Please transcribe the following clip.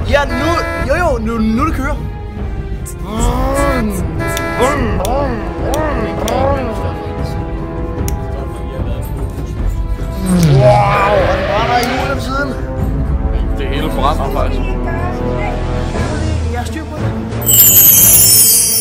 Ja, nu det kører. Wow, og den brænder i hjul af siden. Det hele brænder faktisk. Jeg har styr på det.